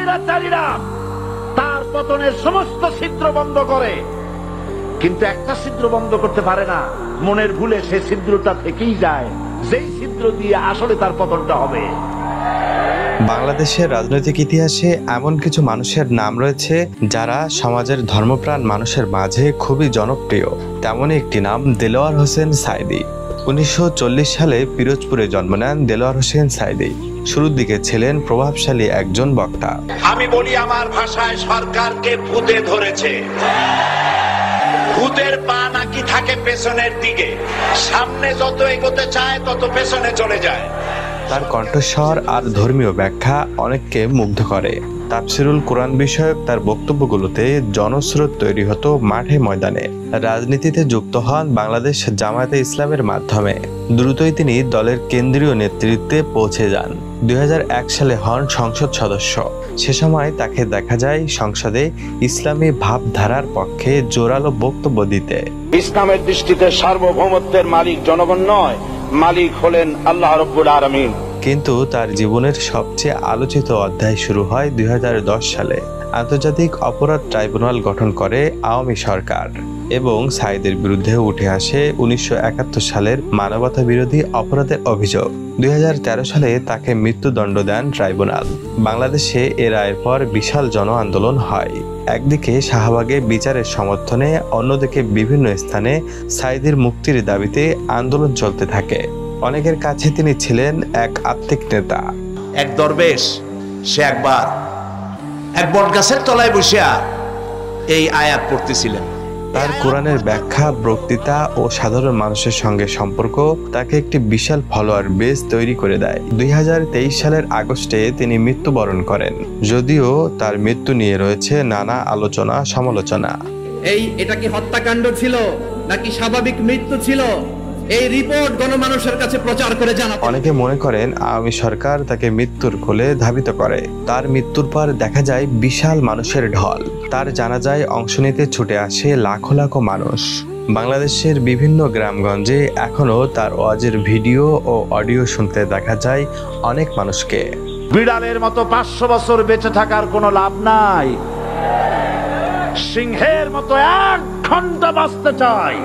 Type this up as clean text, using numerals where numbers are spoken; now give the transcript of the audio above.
স্বৈরাচারীরা তার পতনের সমস্ত ছিদ্র বন্ধ করে, কিন্তু একটা ছিদ্র বন্ধ করতে পারে না। মনের ভুলে সে ছিদ্রটা থেকেই যায়, যেই ছিদ্র দিয়ে আসলে তার পতনটা হবে। বাংলাদেশের রাজনৈতিক ইতিহাসে এমন কিছু মানুষের নাম রয়েছে যারা সমাজের ধর্মপ্রাণ মানুষের মাঝে খুবই জনপ্রিয়। তেমনই একটি নাম দেলোয়ার হোসেন সাঈদী। 1940 সালে পিরোজপুরে জন্ম নেন দেলোয়ার হোসেন সাঈদী। শুরুর দিকে ছিলেন প্রভাবশালী একজন বক্তা। আমি বলি আমার ভাষায়, সরকারকে ভূতে ধরেছে। ভূতের পা নাকি থাকে পেছনের দিকে, সামনে যত এগোতে চায় তত পেছনে চলে যায়। তার কণ্ঠস্বর আর ধর্মীয় ব্যাখ্যা অনেককে মুগ্ধ করে। তাফসিরুল কোরআন বিষয়ক তার বক্তব্যগুলোতে জনস্রোত তৈরি হতো মাঠে ময়দানে। রাজনীতিতে যুক্ত হন বাংলাদেশ জামায়াতে ইসলামের মাধ্যমে। দ্রুতই তিনি দলের কেন্দ্রীয় নেতৃত্বে পৌঁছে যান। 2001 সালে হন সংসদ সদস্য। সে সময় তাকে দেখা যায় সংসদে ইসলামী ভাবধারার পক্ষে জোরালো বক্তব্য দিতে। ইসলামের দৃষ্টিতে সার্বভৌমত্বের মালিক জনগণ নয়, মালিক হলেন আল্লাহ রাব্বুল আলামিন। কিন্তু তার জীবনের সবচেয়ে আলোচিত অধ্যায় শুরু হয় 2010 সালে। আন্তর্জাতিক অপরাধ ট্রাইব্যুনাল গঠন করে আওয়ামী সরকার এবং সাঈদীর বিরুদ্ধে উঠে আসে 1971 সালের মানবতা বিরোধী অপরাধের অভিযোগ। 2013 সালে তাকে মৃত্যুদণ্ড দেন ট্রাইব্যুনাল। বাংলাদেশে এ রায়ের পর বিশাল জন আন্দোলন হয়। একদিকে শাহবাগে বিচারের সমর্থনে, অন্যদিকে বিভিন্ন স্থানে সাঈদীর মুক্তির দাবিতে আন্দোলন চলতে থাকে। অনেকের কাছে তিনি ছিলেন এক আত্মিক নেতা। এক দরবেশ, সে একবার এক বটগাছের তলায় বসিয়া এই আয়াত পড়তেছিলেন। তার কোরআনের ব্যাখ্যা, বক্তৃতা ও সাধারণ মানুষের সঙ্গে সম্পর্ক তাকে একটি বিশাল ফলোয়ার বেস তৈরি করে দেয়। 2023 সালের আগস্টে তিনি মৃত্যুবরণ করেন। যদিও তার মৃত্যু নিয়ে রয়েছে নানা আলোচনা সমালোচনা। এটা কি হত্যাকাণ্ড ছিল নাকি স্বাভাবিক মৃত্যু ছিল, এই রিপোর্ট গণমানুষের কাছে প্রচার করে জানাতে। অনেকে মনে করেন আওয়ামী সরকার তাকে মৃত্যুর কোলে ধাবিত করে। তার মৃত্যুর পর দেখা যায় বিশাল মানুষের ঢল। তার জানাজায় অংশ নিতে ছুটে আসে লাখো লাখো মানুষ। বাংলাদেশের বিভিন্ন গ্রামগঞ্জে এখনো তার ওয়াজের ভিডিও ও অডিও শুনতে দেখা যায় অনেক মানুষকে। বিড়ালের মতো 500 বছর বেঁচে থাকার কোনো লাভ নাই, সিংহের মতো 1 ঘন্টা বাঁচতে চাই।